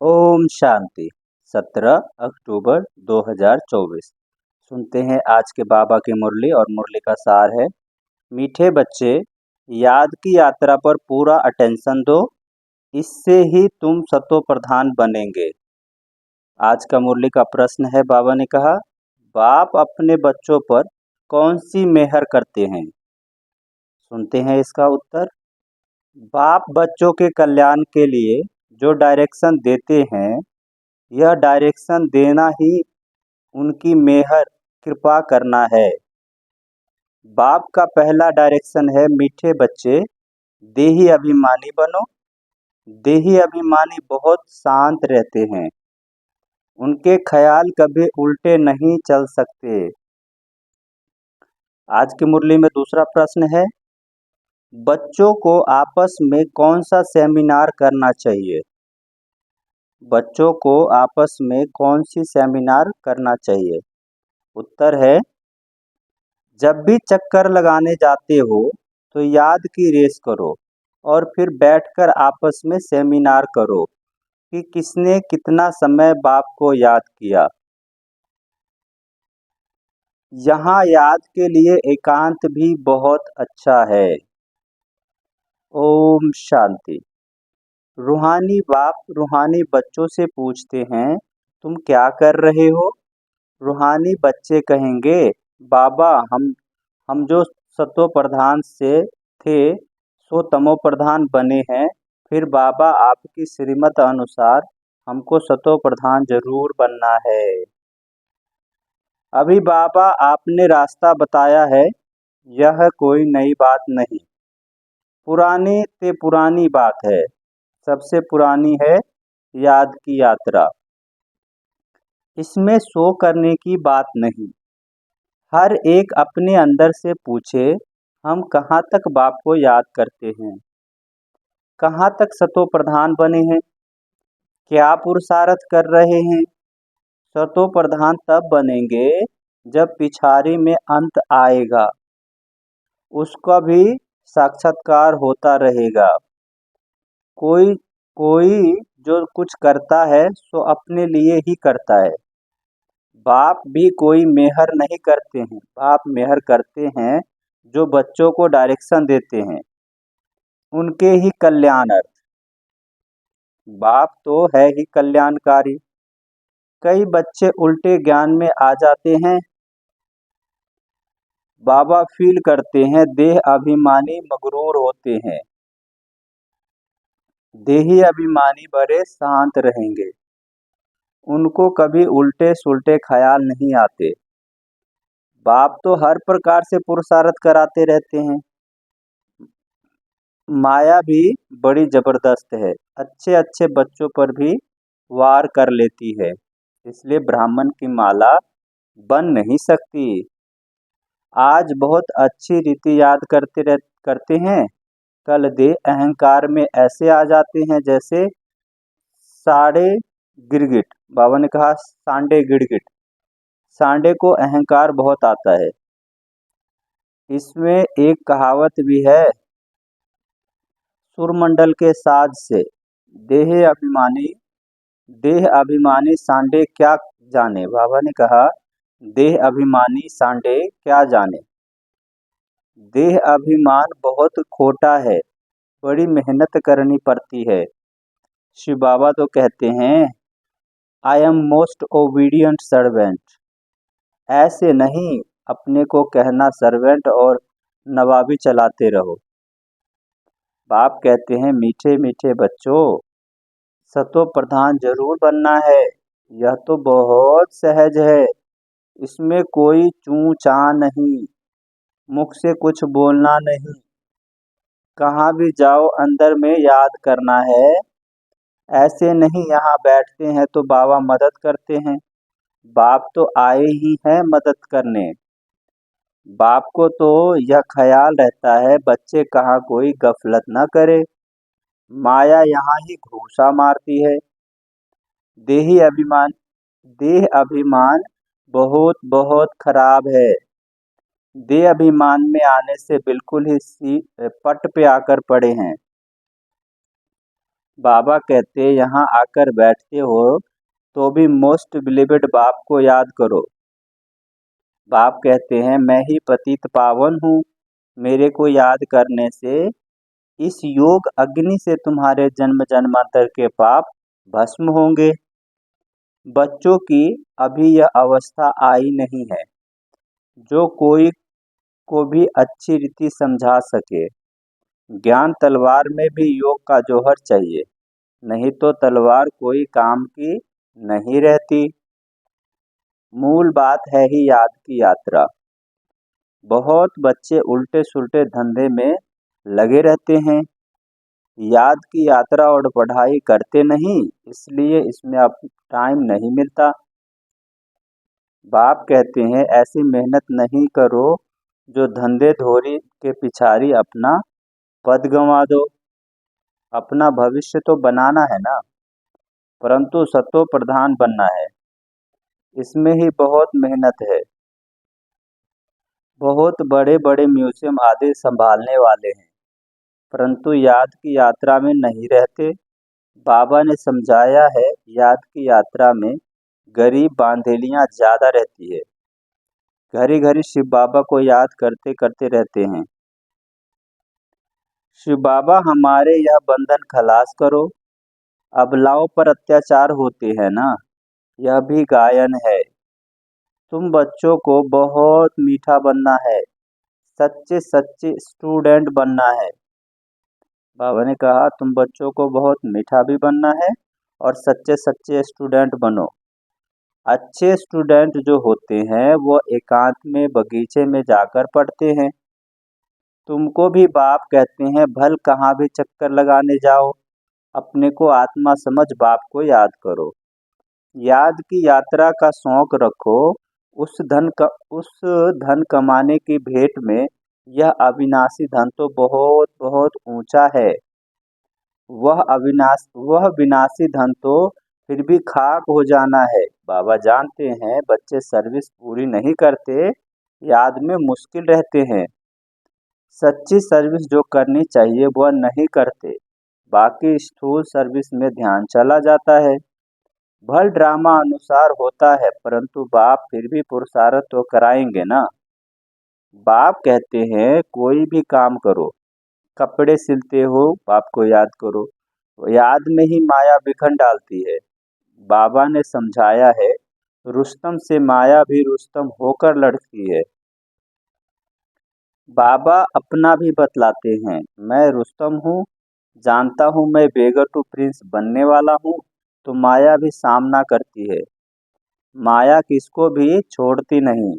ओम शांति। 17 अक्टूबर 2024। सुनते हैं आज के बाबा की मुरली और मुरली का सार है। मीठे बच्चे, याद की यात्रा पर पूरा अटेंशन दो, इससे ही तुम सतो प्रधान बनेंगे। आज का मुरली का प्रश्न है, बाबा ने कहा, बाप अपने बच्चों पर कौन सी मेहर करते हैं? सुनते हैं इसका उत्तर। बाप बच्चों के कल्याण के लिए जो डायरेक्शन देते हैं, यह डायरेक्शन देना ही उनकी मेहर कृपा करना है। बाप का पहला डायरेक्शन है, मीठे बच्चे देही अभिमानी बनो। देही अभिमानी बहुत शांत रहते हैं, उनके ख्याल कभी उल्टे नहीं चल सकते। आज की मुरली में दूसरा प्रश्न है, बच्चों को आपस में कौन सा सेमिनार करना चाहिए? बच्चों को आपस में कौन सी सेमिनार करना चाहिए? उत्तर है, जब भी चक्कर लगाने जाते हो तो याद की रेस करो और फिर बैठकर आपस में सेमिनार करो कि किसने कितना समय बाप को याद किया। यहाँ याद के लिए एकांत भी बहुत अच्छा है। ओम शांति। रूहानी बाप रूहानी बच्चों से पूछते हैं, तुम क्या कर रहे हो? रूहानी बच्चे कहेंगे, बाबा हम जो सतो प्रधान से थे सो तमो प्रधान बने हैं। फिर बाबा आपकी श्रीमत अनुसार हमको सतो प्रधान जरूर बनना है। अभी बाबा आपने रास्ता बताया है, यह कोई नई बात नहीं, पुरानी से पुरानी बात है। सबसे पुरानी है याद की यात्रा। इसमें शो करने की बात नहीं। हर एक अपने अंदर से पूछे, हम कहाँ तक बाप को याद करते हैं, कहाँ तक सतो प्रधान बने हैं, क्या पुरुषार्थ कर रहे हैं। सतो प्रधान तब बनेंगे जब पिछाड़ी में अंत आएगा, उसका भी साक्षात्कार होता रहेगा। कोई कोई जो कुछ करता है सो अपने लिए ही करता है। बाप भी कोई मेहर नहीं करते हैं, बाप मेहर करते हैं जो बच्चों को डायरेक्शन देते हैं, उनके ही कल्याणार्थ। बाप तो है ही कल्याणकारी। कई बच्चे उल्टे ज्ञान में आ जाते हैं। बाबा फील करते हैं देह अभिमानी मगरूर होते हैं। देही अभिमानी बड़े शांत रहेंगे, उनको कभी उल्टे सुल्टे ख्याल नहीं आते। बाप तो हर प्रकार से पुरुषार्थ कराते रहते हैं। माया भी बड़ी जबरदस्त है, अच्छे अच्छे बच्चों पर भी वार कर लेती है, इसलिए ब्राह्मण की माला बन नहीं सकती। आज बहुत अच्छी रीति याद करते हैं, कल दे अहंकार में ऐसे आ जाते हैं जैसे साढ़े गिरगिट। बाबा ने कहा सांडे गिरगिट। सांडे को अहंकार बहुत आता है। इसमें एक कहावत भी है, सुरमंडल के साज से देह अभिमानी सांडे क्या जाने। बाबा ने कहा देह अभिमानी सांडे क्या जाने। देह अभिमान बहुत खोटा है, बड़ी मेहनत करनी पड़ती है। शिव बाबा तो कहते हैं, I am most obedient servant. ऐसे नहीं अपने को कहना सर्वेंट और नवाबी चलाते रहो। बाप कहते हैं, मीठे मीठे बच्चों, सतो प्रधान जरूर बनना है। यह तो बहुत सहज है, इसमें कोई चूं चा नहीं, मुख से कुछ बोलना नहीं, कहाँ भी जाओ अंदर में याद करना है। ऐसे नहीं यहाँ बैठते हैं तो बाबा मदद करते हैं, बाप तो आए ही हैं मदद करने। बाप को तो यह ख्याल रहता है बच्चे कहाँ कोई गफलत न करे, माया यहाँ ही घूसा मारती है। देही अभिमान देह अभिमान बहुत बहुत खराब है। देह अभिमान में आने से बिल्कुल ही पट पे आकर पड़े हैं। बाबा कहते यहाँ आकर बैठते हो तो भी मोस्ट बिलीवेड बाप को याद करो। बाप कहते हैं मैं ही पतित पावन हूँ, मेरे को याद करने से इस योग अग्नि से तुम्हारे जन्म जन्मांतर के पाप भस्म होंगे। बच्चों की अभी यह अवस्था आई नहीं है जो कोई को भी अच्छी रीति समझा सके। ज्ञान तलवार में भी योग का जौहर चाहिए, नहीं तो तलवार कोई काम की नहीं रहती। मूल बात है ही याद की यात्रा। बहुत बच्चे उल्टे सुल्टे धंधे में लगे रहते हैं, याद की यात्रा और पढ़ाई करते नहीं, इसलिए इसमें अब टाइम नहीं मिलता। बाप कहते हैं ऐसी मेहनत नहीं करो जो धंधे धोरी के पिछाड़ी अपना पद गंवा दो। अपना भविष्य तो बनाना है ना, परंतु सतो प्रधान बनना है, इसमें ही बहुत मेहनत है। बहुत बड़े बड़े म्यूजियम आदि संभालने वाले हैं, परंतु याद की यात्रा में नहीं रहते। बाबा ने समझाया है याद की यात्रा में गरीब बांधेलियां ज्यादा रहती है। घड़ी घड़ी शिव बाबा को याद करते करते रहते हैं, शिव बाबा हमारे यह बंधन खलास करो। अबलाओं पर अत्याचार होते हैं ना, यह भी गायन है। तुम बच्चों को बहुत मीठा बनना है, सच्चे सच्चे स्टूडेंट बनना है। बाबा ने कहा तुम बच्चों को बहुत मीठा भी बनना है और सच्चे सच्चे स्टूडेंट बनो। अच्छे स्टूडेंट जो होते हैं वो एकांत में बगीचे में जाकर पढ़ते हैं। तुमको भी बाप कहते हैं भल कहाँ भी चक्कर लगाने जाओ, अपने को आत्मा समझ बाप को याद करो। याद की यात्रा का शौक रखो। उस धन कमाने की भेंट में यह अविनाशी धन तो बहुत बहुत ऊंचा है। वह विनाशी धन तो फिर भी खाक हो जाना है। बाबा जानते हैं बच्चे सर्विस पूरी नहीं करते, याद में मुश्किल रहते हैं। सच्ची सर्विस जो करनी चाहिए वह नहीं करते, बाकी स्थूल सर्विस में ध्यान चला जाता है। भल ड्रामा अनुसार होता है, परंतु बाप फिर भी पुरुषार्थ तो कराएंगे ना। बाप कहते हैं कोई भी काम करो, कपड़े सिलते हो बाप को याद करो, याद में ही माया बिखर डालती है। बाबा ने समझाया है रुस्तम से माया भी रुस्तम होकर लड़ती है। बाबा अपना भी बतलाते हैं मैं रुस्तम हूँ, जानता हूँ मैं बेगर टू प्रिंस बनने वाला हूँ, तो माया भी सामना करती है। माया किसको भी छोड़ती नहीं,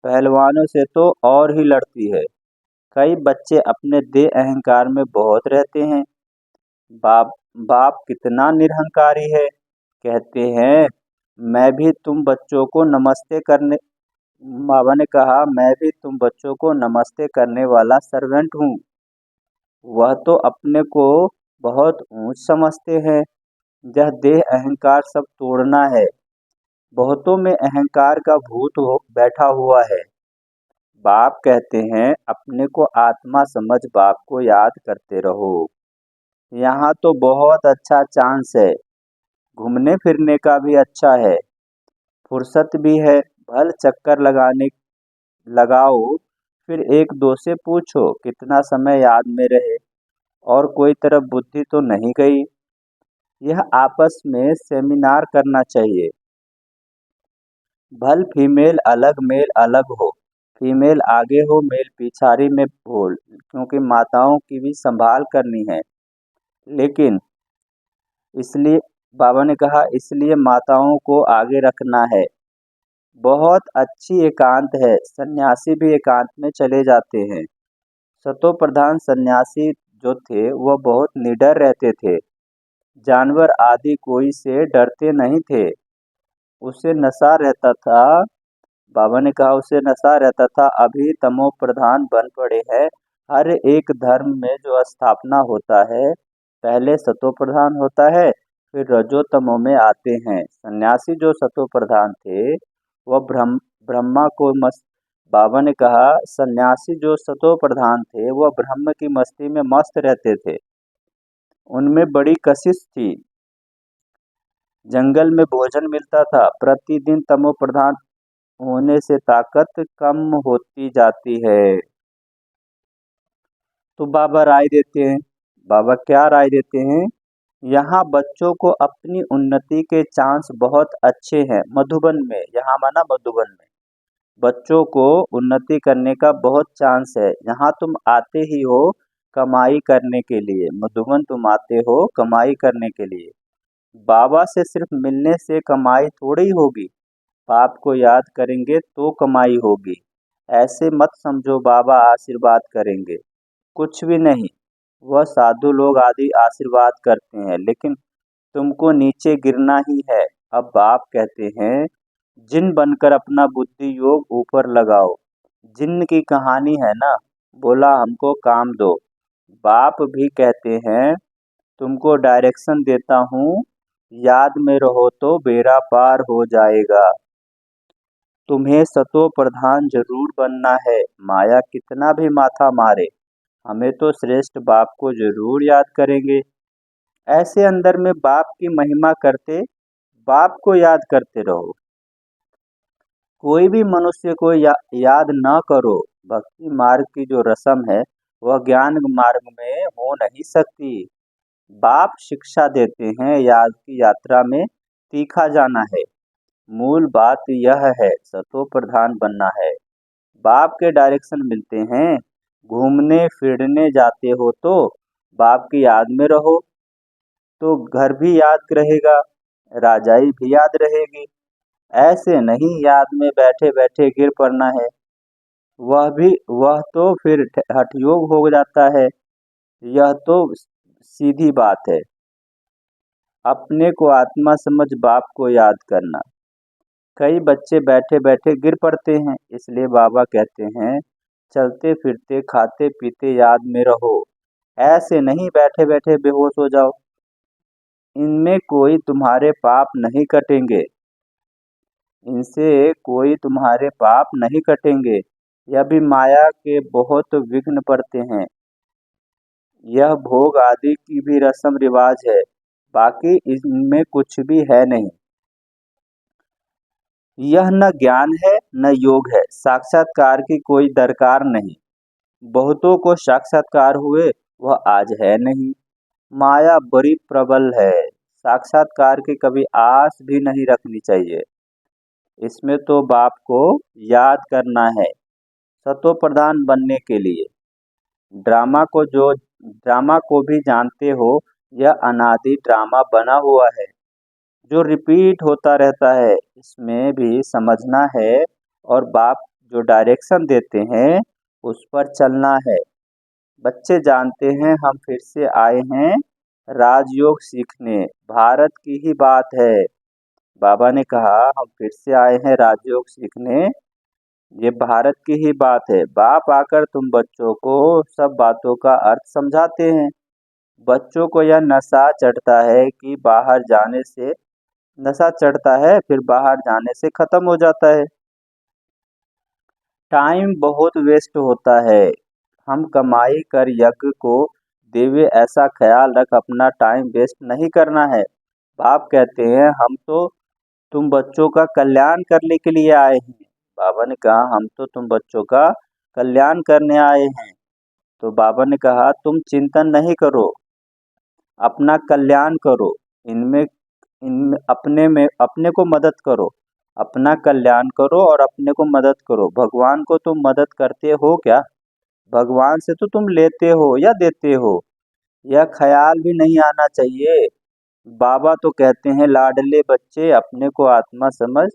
पहलवानों से तो और ही लड़ती है। कई बच्चे अपने देह अहंकार में बहुत रहते हैं। बाप बाप कितना निरहंकारी है, कहते हैं मैं भी तुम बच्चों को नमस्ते करने बाबा ने कहा मैं भी तुम बच्चों को नमस्ते करने वाला सर्वेंट हूँ। वह तो अपने को बहुत ऊंच समझते हैं। यह देह अहंकार सब तोड़ना है। बहुतों में अहंकार का भूत हो बैठा हुआ है। बाप कहते हैं अपने को आत्मा समझ बाप को याद करते रहो। यहाँ तो बहुत अच्छा चांस है, घूमने फिरने का भी अच्छा है, फुर्सत भी है। भल चक्कर लगाओ, फिर एक दो से पूछो कितना समय याद में रहे, और कोई तरफ बुद्धि तो नहीं गई। यह आपस में सेमिनार करना चाहिए। भल फीमेल अलग मेल अलग हो, फीमेल आगे हो मेल पिछाड़ी में हो, क्योंकि माताओं की भी संभाल करनी है। लेकिन इसलिए बाबा ने कहा इसलिए माताओं को आगे रखना है। बहुत अच्छी एकांत है, सन्यासी भी एकांत में चले जाते हैं। सतो प्रधान सन्यासी जो थे वह बहुत निडर रहते थे, जानवर आदि कोई से डरते नहीं थे। उसे नशा रहता था, बाबा ने कहा उसे नशा रहता था। अभी तमो प्रधान बन पड़े हैं। हर एक धर्म में जो स्थापना होता है पहले सतो प्रधान होता है, फिर रजो तमो में आते हैं। सन्यासी जो सतो प्रधान थे वह ब्रह्मा को मस्त बाबा ने कहा सन्यासी जो सतो प्रधान थे वह ब्रह्म की मस्ती में मस्त रहते थे। उनमें बड़ी कशिश थी। जंगल में भोजन मिलता था। प्रतिदिन तमोप्रधान होने से ताकत कम होती जाती है। तो बाबा राय देते हैं। बाबा क्या राय देते हैं? यहाँ बच्चों को अपनी उन्नति के चांस बहुत अच्छे हैं। मधुबन में, यहाँ माना मधुबन में बच्चों को उन्नति करने का बहुत चांस है। यहाँ तुम आते ही हो कमाई करने के लिए। मधुबन तुम आते हो कमाई करने के लिए। बाबा से सिर्फ मिलने से कमाई थोड़ी होगी। बाप को याद करेंगे तो कमाई होगी। ऐसे मत समझो बाबा आशीर्वाद करेंगे, कुछ भी नहीं। वह साधु लोग आदि आशीर्वाद करते हैं, लेकिन तुमको नीचे गिरना ही है। अब बाप कहते हैं, जिन बनकर अपना बुद्धि योग ऊपर लगाओ। जिन की कहानी है ना, बोला हमको काम दो। बाप भी कहते हैं, तुमको डायरेक्शन देता हूँ, याद में रहो तो बेड़ा पार हो जाएगा। तुम्हें सतो प्रधान जरूर बनना है। माया कितना भी माथा मारे, हमें तो श्रेष्ठ बाप को जरूर याद करेंगे। ऐसे अंदर में बाप की महिमा करते, बाप को याद करते रहो। कोई भी मनुष्य को याद न करो। भक्ति मार्ग की जो रस्म है वह ज्ञान मार्ग में हो नहीं सकती। बाप शिक्षा देते हैं, याद की यात्रा में तीखा जाना है। मूल बात यह है, सतो प्रधान बनना है। बाप के डायरेक्शन मिलते हैं। घूमने फिरने जाते हो तो बाप की याद में रहो, तो घर भी याद रहेगा, राजाई भी याद रहेगी। ऐसे नहीं याद में बैठे बैठे गिर पड़ना है। वह तो फिर हठयोग हो जाता है। यह तो सीधी बात है। अपने को आत्मा समझ बाप को याद करना। कई बच्चे बैठे बैठे गिर पड़ते हैं, इसलिए बाबा कहते हैं, चलते फिरते खाते पीते याद में रहो। ऐसे नहीं बैठे बैठे बेहोश हो जाओ। इनमें कोई तुम्हारे पाप नहीं कटेंगे। इनसे कोई तुम्हारे पाप नहीं कटेंगे। यह भी माया के बहुत विघ्न पड़ते हैं। यह भोग आदि की भी रस्म रिवाज है, बाकी इनमें कुछ भी है नहीं। यह न ज्ञान है न योग है। साक्षात्कार की कोई दरकार नहीं। बहुतों को साक्षात्कार हुए, वह आज है नहीं। माया बड़ी प्रबल है। साक्षात्कार की कभी आस भी नहीं रखनी चाहिए। इसमें तो बाप को याद करना है सतो प्रधान बनने के लिए। ड्रामा को भी जानते हो, यह अनादि ड्रामा बना हुआ है जो रिपीट होता रहता है। इसमें भी समझना है और बाप जो डायरेक्शन देते हैं उस पर चलना है। बच्चे जानते हैं हम फिर से आए हैं राजयोग सीखने। भारत की ही बात है। बाबा ने कहा हम फिर से आए हैं राजयोग सीखने। ये भारत की ही बात है। बाप आकर तुम बच्चों को सब बातों का अर्थ समझाते हैं। बच्चों को यह नशा चढ़ता है कि बाहर जाने से नशा चढ़ता है, फिर बाहर जाने से खत्म हो जाता है। टाइम बहुत वेस्ट होता है। हम कमाई कर यज्ञ को देवे ऐसा ख्याल रख, अपना टाइम वेस्ट नहीं करना है। बाप कहते हैं, हम तो तुम बच्चों का कल्याण करने के लिए आए हैं। बाबा ने कहा हम तो तुम बच्चों का कल्याण करने आए हैं। तो बाबा ने कहा तुम चिंतन नहीं करो, अपना कल्याण करो। इनमें इन अपने को मदद करो। अपना कल्याण करो और अपने को मदद करो। भगवान को तुम मदद करते हो क्या? भगवान से तो तुम लेते हो या देते हो, यह ख्याल भी नहीं आना चाहिए। बाबा तो कहते हैं, लाडले बच्चे अपने को आत्मा समझ,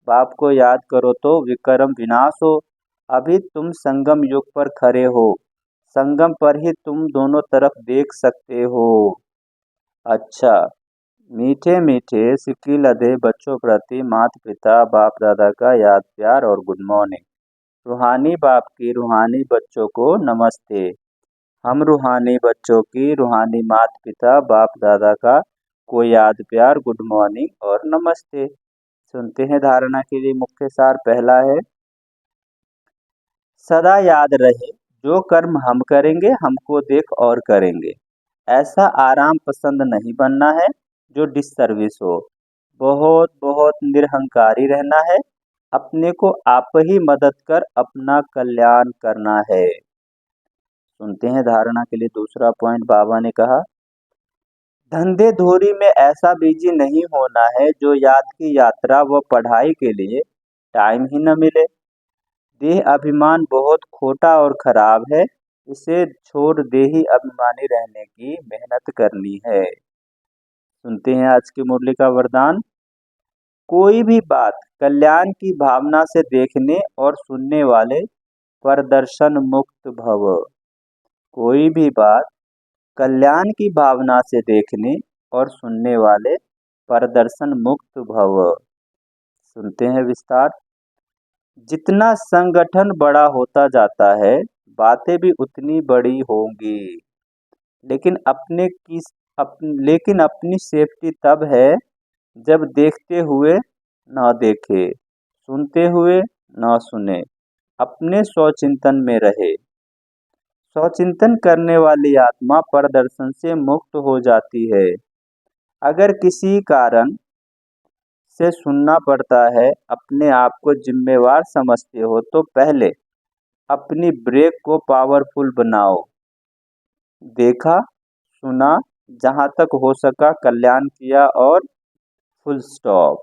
बाप को याद करो तो विक्रम विनाश हो। अभी तुम संगम युग पर खड़े हो। संगम पर ही तुम दोनों तरफ देख सकते हो। अच्छा, मीठे मीठे सिक्की लदे बच्चों प्रति माता पिता बाप दादा का याद प्यार और गुड मॉर्निंग। रूहानी बाप की रूहानी बच्चों को नमस्ते। हम रूहानी बच्चों की रूहानी माता पिता बाप दादा का को याद प्यार गुड मॉर्निंग और नमस्ते। सुनते हैं धारणा के लिए मुख्य सार। पहला है, सदा याद रहे जो कर्म हम करेंगे हमको देख और करेंगे। ऐसा आराम पसंद नहीं बनना है जो डिससर्विस हो। बहुत बहुत निरहंकारी रहना है। अपने को आप ही मदद कर अपना कल्याण करना है। सुनते हैं धारणा के लिए दूसरा पॉइंट। बाबा ने कहा, धंधे धोरी में ऐसा बिजी नहीं होना है जो याद की यात्रा व पढ़ाई के लिए टाइम ही न मिले। देह अभिमान बहुत खोटा और खराब है। इसे छोड़ देही अभिमानी रहने की मेहनत करनी है। सुनते हैं आज की मुरली का वरदान। कोई भी बात कल्याण की भावना से देखने और सुनने वाले प्रदर्शन मुक्त भव। कोई भी बात कल्याण की भावना से देखने और सुनने वाले प्रदर्शन मुक्त भव। सुनते हैं विस्तार। जितना संगठन बड़ा होता जाता है, बातें भी उतनी बड़ी होंगी। लेकिन लेकिन अपनी सेफ्टी तब है जब देखते हुए न देखे, सुनते हुए न सुने, अपने स्वचिंतन में रहे। स्वचिंतन करने वाली आत्मा प्रदर्शन से मुक्त हो जाती है। अगर किसी कारण से सुनना पड़ता है, अपने आप को जिम्मेवार समझते हो तो पहले अपनी ब्रेक को पावरफुल बनाओ। देखा, सुना, जहां तक हो सका कल्याण किया और फुल स्टॉप।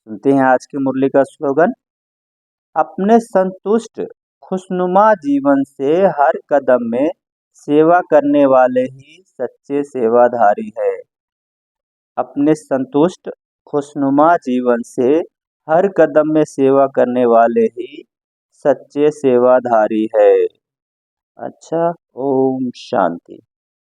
सुनते हैं आज की मुरली का स्लोगन। अपने संतुष्ट खुशनुमा जीवन से हर कदम में सेवा करने वाले ही सच्चे सेवाधारी है। अपने संतुष्ट खुशनुमा जीवन से हर कदम में सेवा करने वाले ही सच्चे सेवाधारी है। अच्छा, ओम शांति।